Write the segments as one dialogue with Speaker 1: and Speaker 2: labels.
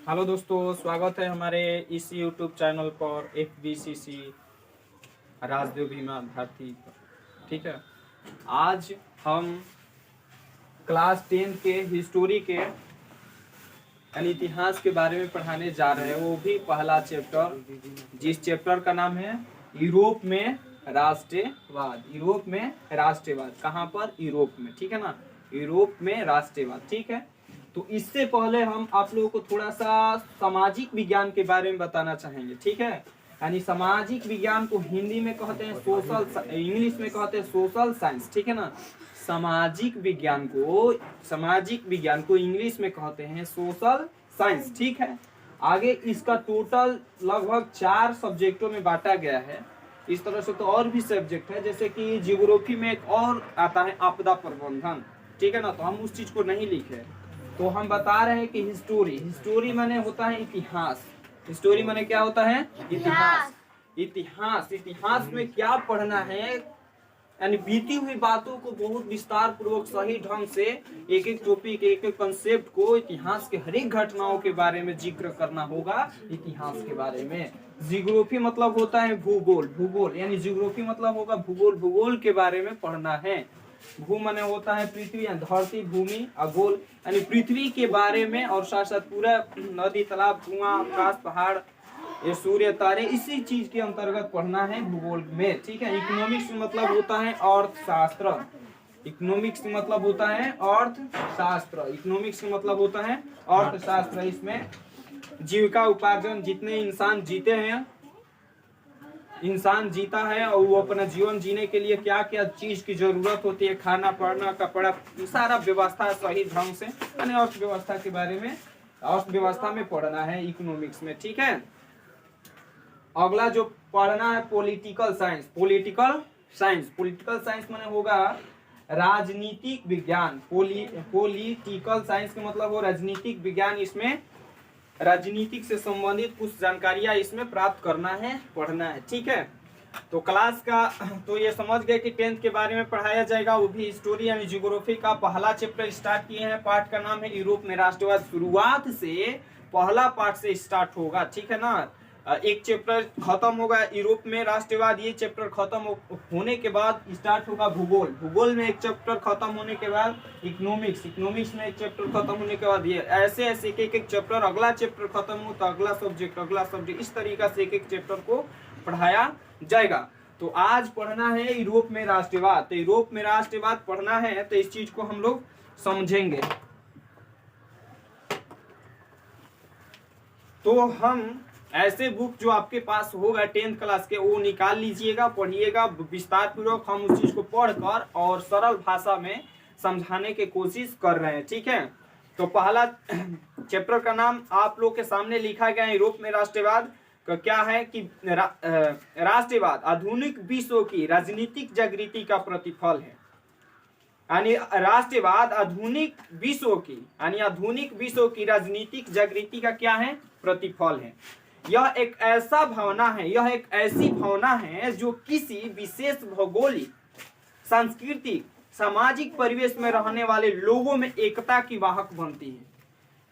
Speaker 1: Hello दोस्तों, स्वागत है हमारे इस YouTube चैनल पर FBCC राजदेव भीमा भारती पर। ठीक है, आज हम क्लास 10 के हिस्टोरी के यानी इतिहास के बारे में पढ़ाने जा रहे हैं। वो भी पहला चैप्टर, जिस चैप्टर का नाम है यूरोप में राष्ट्रवाद। यूरोप में राष्ट्रवाद कहाँ पर? यूरोप में। ठीक है ना, यूरोप में राष्ट्रवाद। ठीक है, तो इससे पहले हम आप लोगों को थोड़ा सा सामाजिक विज्ञान के बारे में बताना चाहेंगे। ठीक है, यानी सामाजिक विज्ञान को हिंदी में कहते हैं सोशल, इंग्लिश में कहते हैं सोशल साइंस। ठीक है ना, सामाजिक विज्ञान को इंग्लिश में कहते हैं सोशल साइंस। ठीक है, आगे इसका टोटल लगभग 4 सब्जेक्टों में बांटा गया है। इस तरह से तो और भी सब्जेक्ट है, जैसे कि जियोग्राफी में एक और आता है आपदा प्रबंधन। ठीक है ना, तो हम उस चीज को नहीं लिखे, तो हम बता रहे हैं कि हिस्टोरी माने होता है इतिहास। हिस्टोरी माने क्या होता है? इतिहास। इतिहास में क्या पढ़ना है, यानी बीती हुई बातों को बहुत विस्तार पूर्वक सही ढंग से एक एक टॉपिक, एक एक कंसेप्ट को, इतिहास के हर एक घटनाओं के बारे में जिक्र करना होगा। इतिहास के बारे में जियोग्राफी मतलब होता है भूगोल यानी जियोग्राफी मतलब होगा भूगोल के बारे में पढ़ना है। भू माने होता है पृथ्वी, धरती, भूमि, गोल यानी पृथ्वी के बारे में, और साथ साथ पूरा नदी, तालाब, कुआं, आकाश, पहाड़, ये सूर्य, तारे, इसी चीज के अंतर्गत पढ़ना है भूगोल में। ठीक है, इकोनॉमिक्स मतलब होता है अर्थशास्त्र। इकोनॉमिक्स मतलब होता है अर्थशास्त्र। इकोनॉमिक्स मतलब होता है अर्थशास्त्र। इसमें जीविका उपार्जन, जितने इंसान जीते हैं, इंसान जीता है और वो अपना जीवन जीने के लिए क्या क्या चीज की जरूरत होती है, खाना, पढ़ना, कपड़ा, सारा व्यवस्था सही ढंग से, यानी अर्थव्यवस्था के बारे में, अर्थव्यवस्था में पढ़ना है इकोनॉमिक्स में। ठीक है, अगला जो पढ़ना है पॉलिटिकल साइंस। पॉलिटिकल साइंस माने होगा राजनीतिक विज्ञान। पॉलिटिकल साइंस का मतलब हो राजनीतिक विज्ञान। इसमें राजनीतिक से संबंधित कुछ जानकारियां इसमें प्राप्त करना है, पढ़ना है। ठीक है, तो क्लास का तो ये समझ गए कि 10th के बारे में पढ़ाया जाएगा, वो भी हिस्टोरी यानी जियोग्राफी का पहला चैप्टर स्टार्ट किए हैं। पार्ट का नाम है यूरोप में राष्ट्रवाद। शुरुआत से पहला पार्ट से स्टार्ट होगा। ठीक है ना, एक चैप्टर खत्म होगा यूरोप में राष्ट्रवाद, ये चैप्टर खत्म होने के बाद स्टार्ट होगा भूगोल में एक चैप्टर खत्म होने के बाद इकोनॉमिक्स में एक चैप्टर खत्म होने के बाद ये ऐसे एक चैप्टर, अगला चैप्टर खत्म हो तो अगला सब्जेक्ट, इस तरीका से एक चैप्टर को पढ़ाया जाएगा। तो आज पढ़ना है यूरोप में राष्ट्रवाद। तो यूरोप में राष्ट्रवाद पढ़ना है तो इस चीज को हम लोग समझेंगे। तो हम ऐसे बुक जो आपके पास होगा 10th क्लास के, वो निकाल लीजिएगा, पढ़िएगा विस्तार पूर्वक। हम उस चीज को पढ़कर और सरल भाषा में समझाने की कोशिश कर रहे हैं। ठीक है, तो पहला चैप्टर का नाम आप लोग के सामने लिखा गया है, यूरोप में राष्ट्रवाद का क्या है कि राष्ट्रवाद आधुनिक विश्व की राजनीतिक जागृति का प्रतिफल है। यानी राष्ट्रवाद आधुनिक विश्व की राजनीतिक जागृति का क्या है? प्रतिफल है। यह एक ऐसी भावना है जो किसी विशेष भौगोलिक, सांस्कृतिक, सामाजिक परिवेश में रहने वाले लोगों में एकता की वाहक बनती है।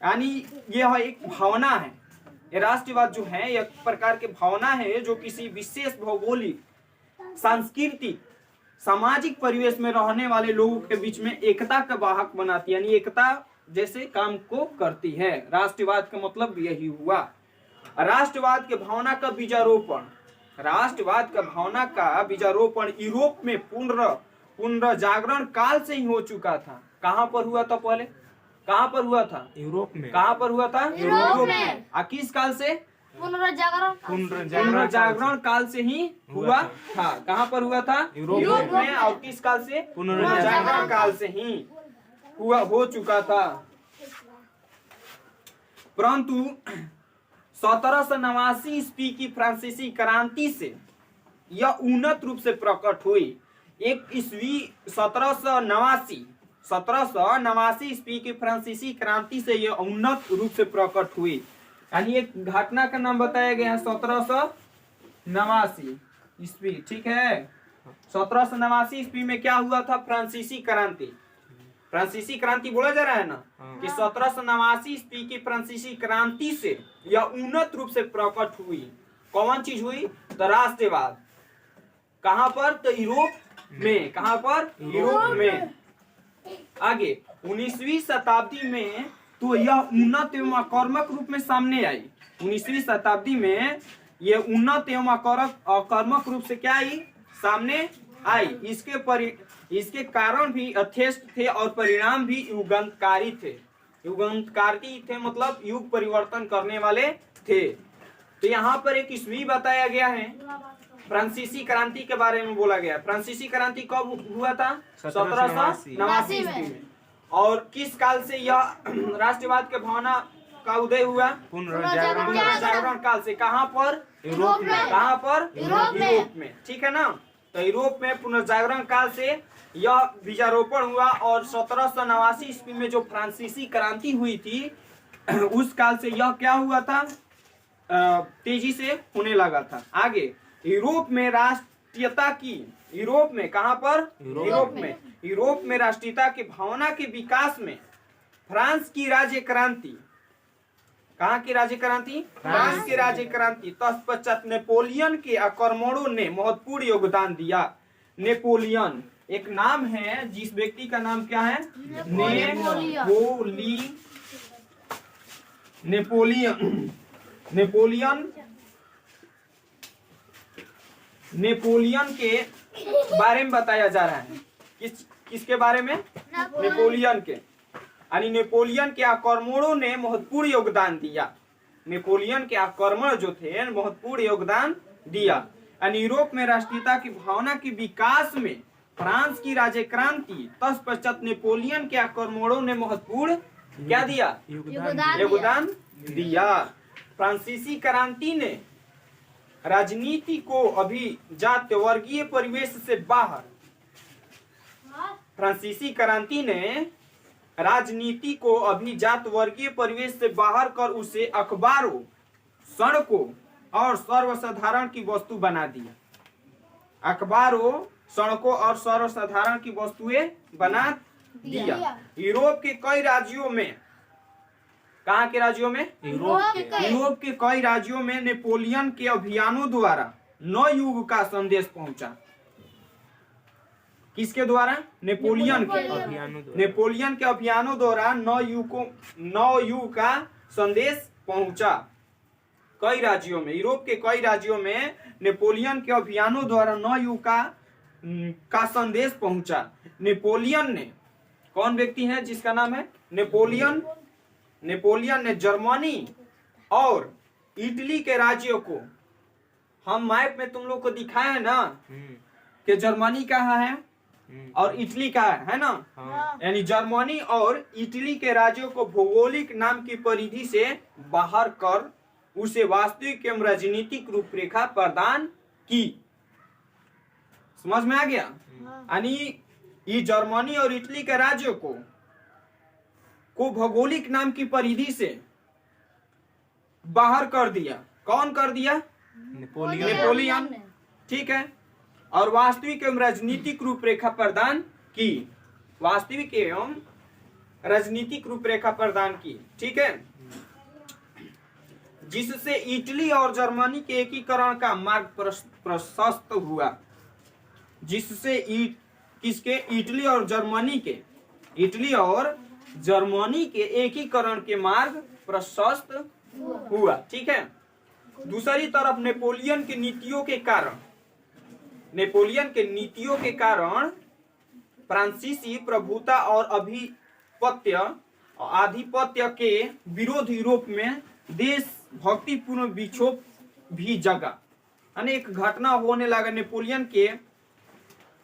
Speaker 1: यानी यह एक भावना है, ये राष्ट्रवाद जो है एक प्रकार की भावना है जो किसी विशेष भौगोलिक, सांस्कृतिक, सामाजिक परिवेश में रहने वाले लोगों के बीच में एकता का वाहक बनाती है, यानी एकता जैसे काम को करती है। राष्ट्रवाद का मतलब यही हुआ। राष्ट्रवाद के भावना का बीजारोपण यूरोप में पुनर्जागरण काल से ही हो चुका था। कहां पर हुआ था? पहले कहां पर हुआ था? यूरोप में। कहां पर हुआ था? यूरोप में। किस काल से? पुनर्जागरण काल से ही हुआ था। कहां पर हुआ था? यूरोप में। और किस काल से? पुनर्जागरण काल से ही हो चुका था। परंतु 1789 ईस्वी की फ्रांसीसी क्रांति से यह उन्नत रूप से प्रकट हुई। 1789 ईस्वी की फ्रांसीसी क्रांति से यह उन्नत रूप से प्रकट हुई। यानी एक घटना का नाम बताया गया है 1789 ईस्वी। ठीक है, 1789 ईस्वी में क्या हुआ था? फ्रांसीसी क्रांति। फ्रांसीसी क्रांति बोला जा रहा है ना कि 1789 ईस्वी की फ्रांसीसी क्रांति से यह उन्नत रूप से प्रकट हुई। कौन चीज हुई? तो राष्ट्रवाद। कहां पर? तो यूरोप में। कहां पर? यूरोप में। आगे 19वीं शताब्दी में तो यह उन्नत एवं आक्रामक रूप में सामने आई। 19वीं शताब्दी में यह उन्नत एवं आक्रामक रूप से क्या आई? सामने आई। इसके कारण भी यथेष्ट थे और परिणाम भी युगांतकारी थे। युगांतकारी थे मतलब युग परिवर्तन करने वाले थे। तो यहाँ पर एक ईस्वी बताया गया है, फ्रांसीसी क्रांति के बारे में बोला गया। फ्रांसीसी क्रांति कब हुआ था? 1789 ईस्वी में। और किस काल से यह राष्ट्रवाद के भावना का उदय हुआ? पुनर्जागरण काल से। कहाँ पर? यूरोप में। कहाँ पर? यूरोप में। ठीक है ना। तो यूरोप में पुनर्जागरण काल से यह बीजारोपण हुआ और 1789 ईस्वी में जो फ्रांसीसी क्रांति हुई थी उस काल से यह क्या हुआ था? तेजी से होने लगा था। आगे यूरोप में राष्ट्रीयता की, यूरोप में, कहां पर? यूरोप में। यूरोप में राष्ट्रीयता की भावना के विकास में फ्रांस की राज्य क्रांति, कहां की राज्य क्रांति? फ्रांस की राज्य क्रांति। तत्पश्चात नेपोलियन के आक्रमणों ने महत्वपूर्ण योगदान दिया। नेपोलियन एक नाम है, जिस व्यक्ति का नाम क्या है? नेपोलियन के बारे में बताया जा रहा है। किसके बारे में? नेपोलियन के। यानी नेपोलियन के आक्रमणों ने महत्वपूर्ण योगदान दिया। नेपोलियन के आक्रमण जो थे महत्वपूर्ण योगदान दिया। यानी यूरोप में राष्ट्रीयता की भावना के विकास में फ्रांस की राज्य क्रांति तत्पश्चात नेपोलियन के आक्रमणों ने महत्वपूर्ण क्या दिया? योगदान दिया। फ्रांसीसी क्रांति ने राजनीति को अभिजात वर्गीय परिवेश से बाहर, फ्रांसीसी क्रांति ने राजनीति को अभिजात वर्गीय परिवेश से बाहर कर उसे अखबारों, सड़कों और सर्वसाधारण की वस्तु बना दिया। अखबारों, सड़कों और सर्वसाधारण की वस्तुएं बना दिया। यूरोप के कई राज्यों में, कहाँ के राज्यों में? यूरोप के कई राज्यों में नेपोलियन के अभियानों द्वारा नए युग का संदेश पहुंचा। किसके द्वारा? नेपोलियन के अभियानों द्वारा नौ युग का संदेश पहुंचा। कई राज्यों में, यूरोप के कई राज्यों में नेपोलियन के अभियानों द्वारा नौ युग का संदेश पहुंचा। नेपोलियन ने, कौन व्यक्ति है जिसका नाम है नेपोलियन? नेपोलियन ने जर्मनी और इटली के राज्यों को, हम मैप में तुम लोग को दिखाया है ना कि जर्मनी कहाँ है और इटली का है ना। यानी जर्मनी और इटली के राज्यों को भौगोलिक नाम की परिधि से बाहर कर उसे वास्तविक एवं राजनीतिक रूपरेखा प्रदान की। समझ में आ गया? यानी ये जर्मनी और इटली के राज्यों को भौगोलिक नाम की परिधि से बाहर कर दिया। कौन कर दिया? नेपोलियन। ठीक है। और वास्तविक एवं राजनीतिक रूपरेखा प्रदान की। वास्तविक एवं राजनीतिक रूपरेखा प्रदान की। ठीक है। जिससे इटली और जर्मनी के एकीकरण का मार्ग प्रशस्त हुआ। जिससे किसके? इटली और जर्मनी के एकीकरण के मार्ग प्रशस्त हुआ। ठीक है। दूसरी तरफ नेपोलियन की नीतियों के कारण फ्रांसीसी प्रभुता और आधिपत्य के विरोध यूरोप में देशभक्तिपूर्ण विक्षोभ भी जगा। अनेक घटना होने लगा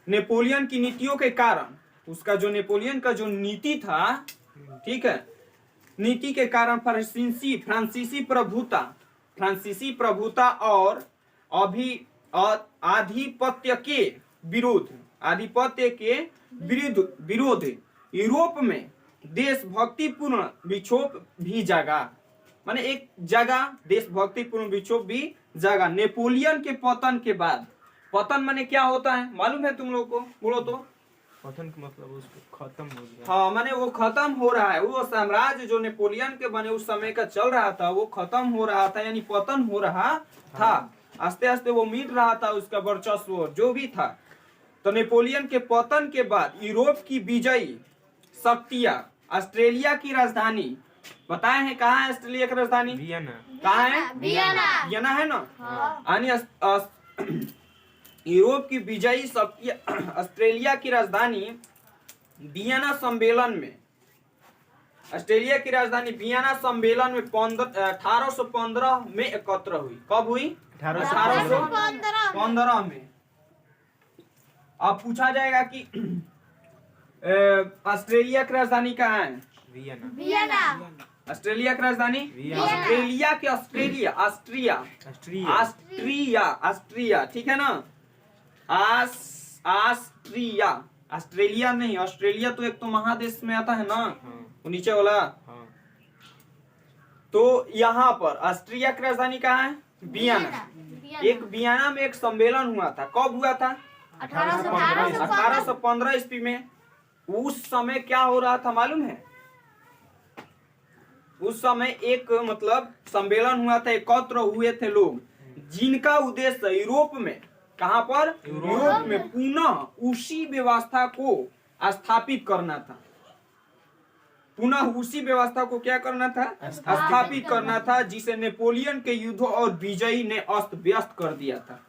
Speaker 1: नेपोलियन की नीतियों के कारण। उसका जो नेपोलियन का जो नीति था, ठीक है, नीति के कारण फ्रांसीसी प्रभुता और आधिपत्य के विरुद्ध यूरोप में देशभक्तिपूर्ण विक्षोभ भी जागा। माने एक जगह देशभक्तिपूर्ण विक्षोभ भी जागा। नेपोलियन के पतन के बाद, पतन माने क्या होता है मालूम है तुम लोग को? बोलो तो।
Speaker 2: पतन का मतलब उसको खत्म हो गया।
Speaker 1: हाँ माने वो खत्म हो रहा है, वो साम्राज्य जो नेपोलियन के बने उस समय का चल रहा था वो खत्म हो रहा था, यानी पतन हो रहा था। आस्ते आस्ते वो मिट रहा था उसका वर्चस्व जो भी था। तो नेपोलियन के पतन के बाद यूरोप की विजयी शक्तियां ऑस्ट्रेलिया की राजधानी बताए हैं, कहाँ है ऑस्ट्रेलिया की राजधानी?
Speaker 2: वियना।
Speaker 1: कहाँ है? वियना है ना। यानी यूरोप की विजयी शक्तियां ऑस्ट्रेलिया की राजधानी वियना सम्मेलन में, ऑस्ट्रेलिया की राजधानी वियना सम्मेलन में 1815 में एकत्र हुई। कब हुई? 1815 में। अब पूछा जाएगा कि ऑस्ट्रेलिया की राजधानी कहाँ है?
Speaker 2: वियना।
Speaker 1: ऑस्ट्रेलिया की राजधानी ऑस्ट्रेलिया की ऑस्ट्रेलिया ऑस्ट्रिया ठीक है ना। ऑस्ट्रिया, ऑस्ट्रेलिया नहीं, ऑस्ट्रेलिया तो एक तो महादेश में आता है ना। वो नीचे वाला। तो यहाँ पर ऑस्ट्रिया की राजधानी कहाँ है? वियना। एक वियना में एक सम्मेलन हुआ था। कब हुआ था? 1815 ईस्वी में। उस समय क्या हो रहा था मालूम है? उस समय एक मतलब सम्मेलन हुआ था, एकत्र हुए थे लोग जिनका उद्देश्य यूरोप में, कहां पर? यूरोप में पुनः उसी व्यवस्था को स्थापित करना था। पुनः उसी व्यवस्था को क्या करना था? स्थापित करना था, जिसे नेपोलियन के युद्ध और विजयी ने अस्त व्यस्त कर दिया था।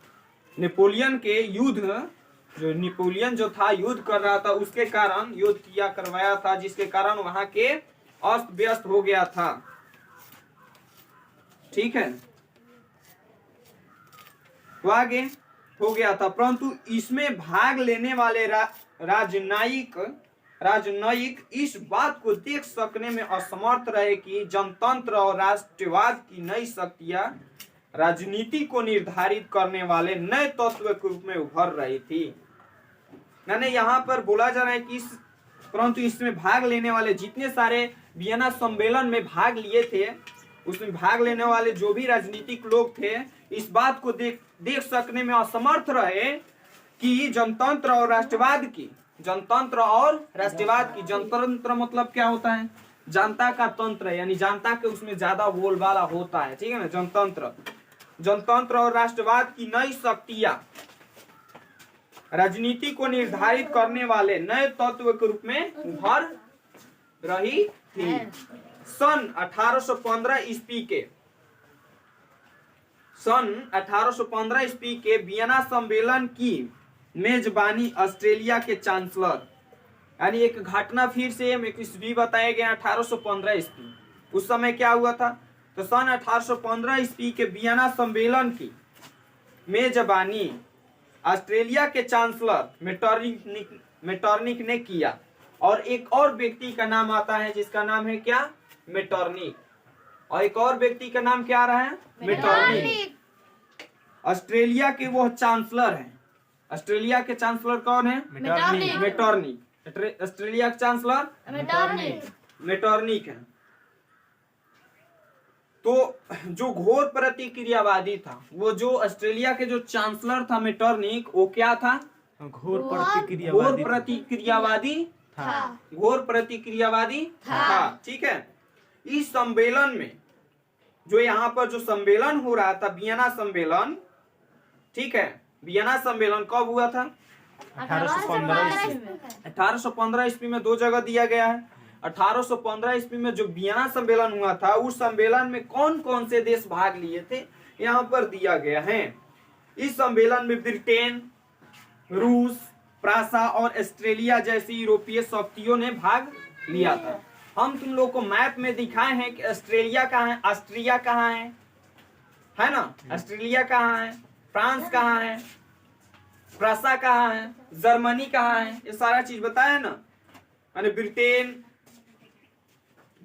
Speaker 1: नेपोलियन के युद्ध, जो नेपोलियन जो था युद्ध कर रहा था, उसके कारण युद्ध किया करवाया था, जिसके कारण वहां के अस्त व्यस्त हो गया था। ठीक है, तो आगे हो गया था, परंतु इसमें भाग लेने वाले राजनयिक इस बात को देख सकने में असमर्थ रहे कि जनतंत्र और राष्ट्रवाद की नई शक्तियां राजनीति को निर्धारित करने वाले नए तत्व के रूप में उभर रही थी। मैंने यहाँ पर बोला जा रहा है कि परंतु इसमें भाग लेने वाले जितने सारे वियना सम्मेलन में भाग लिए थे, उसमें भाग लेने वाले जो भी राजनीतिक लोग थे, इस बात को देख सकने में असमर्थ रहे कि जनतंत्र और राष्ट्रवाद की, जनतंत्र और राष्ट्रवाद की, जनतंत्र मतलब क्या होता है? जनता का तंत्र, यानी जनता के उसमें ज्यादा बोलबाला होता है, ठीक है ना। जनतंत्र और राष्ट्रवाद की नई शक्तियां राजनीति को निर्धारित करने वाले नए तत्व के रूप में उभर रही थी। सन 1815 ईस्वी के वियना सम्मेलन की मेजबानी ऑस्ट्रेलिया के चांसलर, यानी एक घटना फिर से एक ईस्वी बताया गया 1815 ईस्वी। उस समय क्या हुआ था? तो सन 1815 ईस्वी के वियना सम्मेलन की मेजबानी ऑस्ट्रेलिया के चांसलर मेटरनिक ने किया, और एक और व्यक्ति का नाम आता है जिसका नाम है क्या? मेटरनिक। और एक और व्यक्ति का नाम क्या आ रहा है? मेटरनिक। ऑस्ट्रेलिया के वो चांसलर हैं। ऑस्ट्रेलिया के चांसलर कौन है? मेटरनिक। ऑस्ट्रेलिया के चांसलर मेटरनिक है। तो जो घोर प्रतिक्रियावादी था, वो जो ऑस्ट्रेलिया के जो चांसलर था मेटरनिक, वो क्या था?
Speaker 2: घोर
Speaker 1: प्रतिक्रियावादी था। ठीक है। इस सम्मेलन में जो यहाँ पर जो सम्मेलन हो रहा था, वियना सम्मेलन, ठीक है, वियना सम्मेलन कब हुआ था? 1815 ईस्वी में। 2 जगह दिया गया है। 1815 ईस्वी में जो वियना सम्मेलन हुआ था, उस सम्मेलन में कौन कौन से देश भाग लिए थे यहाँ पर दिया गया है। इस सम्मेलन में ब्रिटेन, रूस, फ्रांसा और ऑस्ट्रेलिया जैसी यूरोपीय शक्तियों ने भाग लिया था। हम तुम लोग को मैप में दिखाए हैं कि ऑस्ट्रेलिया कहाँ है, ऑस्ट्रिया कहाँ है ना, ऑस्ट्रेलिया कहाँ है, फ्रांस कहाँ है, फ्रांसा कहाँ है, जर्मनी कहाँ है, ये सारा चीज बताया है ना। यानी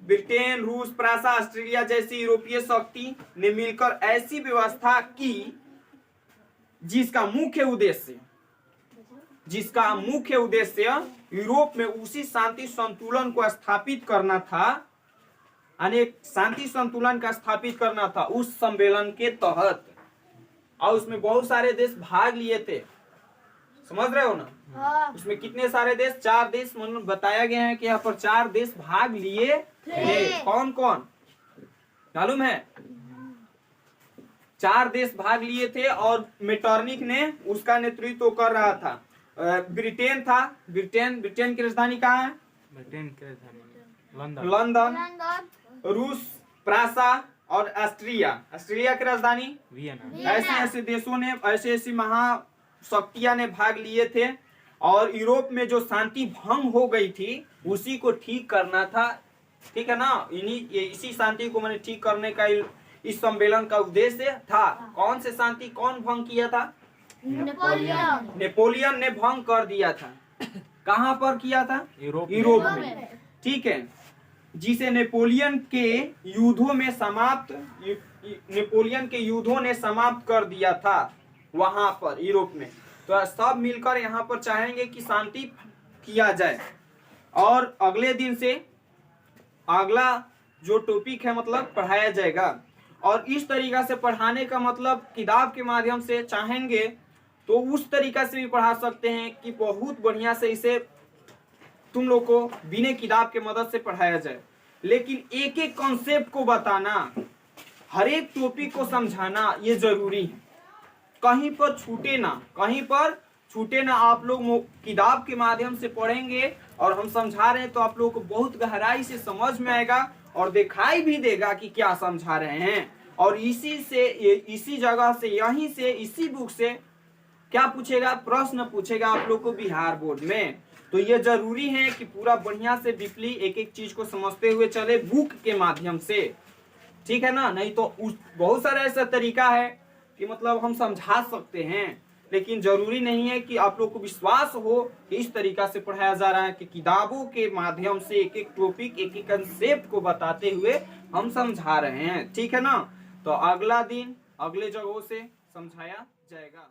Speaker 1: ब्रिटेन, रूस, फ्रांसा, ऑस्ट्रेलिया जैसी यूरोपीय शक्ति ने मिलकर ऐसी व्यवस्था की जिसका मुख्य उद्देश्य यूरोप में उसी शांति संतुलन को स्थापित करना था, यानी शांति संतुलन का स्थापित करना था उस सम्मेलन के तहत। और उसमें बहुत सारे देश भाग लिए थे। समझ रहे हो ना। उसमें कितने सारे देश, 4 देश मतलब बताया गया है कि यहाँ पर 4 देश भाग लिए थे। कौन कौन मालूम है? 4 देश भाग लिए थे और मेटरनिक ने उसका नेतृत्व कर रहा था। ब्रिटेन था, ब्रिटेन की राजधानी कहाँ है?
Speaker 2: ब्रिटेन की राजधानी
Speaker 1: लंदन। रूस, प्रासा और ऑस्ट्रिया की राजधानी
Speaker 2: वियना।
Speaker 1: ऐसे ऐसे देशों ने, ऐसे ऐसी महाशक्तियां ने भाग लिए थे और यूरोप में जो शांति भंग हो गई थी उसी को ठीक करना था। ठीक है ना, इसी शांति को मैंने ठीक करने का इस सम्मेलन का उद्देश्य था। कौन से शांति कौन भंग किया था? नेपोलियन ने भंग कर दिया था। कहाँ पर किया था? यूरोप में। ठीक है, जिसे नेपोलियन के युद्धों ने समाप्त कर दिया था वहां पर यूरोप में। तो सब मिलकर यहाँ पर चाहेंगे कि शांति किया जाए। और अगले दिन से अगला जो टॉपिक है मतलब पढ़ाया जाएगा। और इस तरीका से पढ़ाने का मतलब किताब के माध्यम से चाहेंगे तो उस तरीका से भी पढ़ा सकते हैं कि बहुत बढ़िया से इसे तुम लोग को बिना किताब के मदद से पढ़ाया जाए। लेकिन एक एक कॉन्सेप्ट को बताना, हर एक टॉपिक को समझाना ये जरूरी है। कहीं पर छूटे ना। आप लोग किताब के माध्यम से पढ़ेंगे और हम समझा रहे हैं तो आप लोगों को बहुत गहराई से समझ में आएगा और दिखाई भी देगा कि क्या समझा रहे हैं। और इसी जगह से, यहीं से, इसी बुक से क्या पूछेगा? प्रश्न पूछेगा आप लोग को बिहार बोर्ड में। तो ये जरूरी है कि पूरा बढ़िया से डीपली एक एक चीज को समझते हुए चले बुक के माध्यम से। ठीक है ना, नहीं तो बहुत सारा ऐसा तरीका है कि मतलब हम समझा सकते हैं, लेकिन जरूरी नहीं है कि आप लोग को विश्वास हो कि इस तरीका से पढ़ाया जा रहा है कि किताबों के माध्यम से एक एक टॉपिक, एक एक कंसेप्ट को बताते हुए हम समझा रहे हैं। ठीक है ना, तो अगला दिन अगले जगहों से समझाया जाएगा।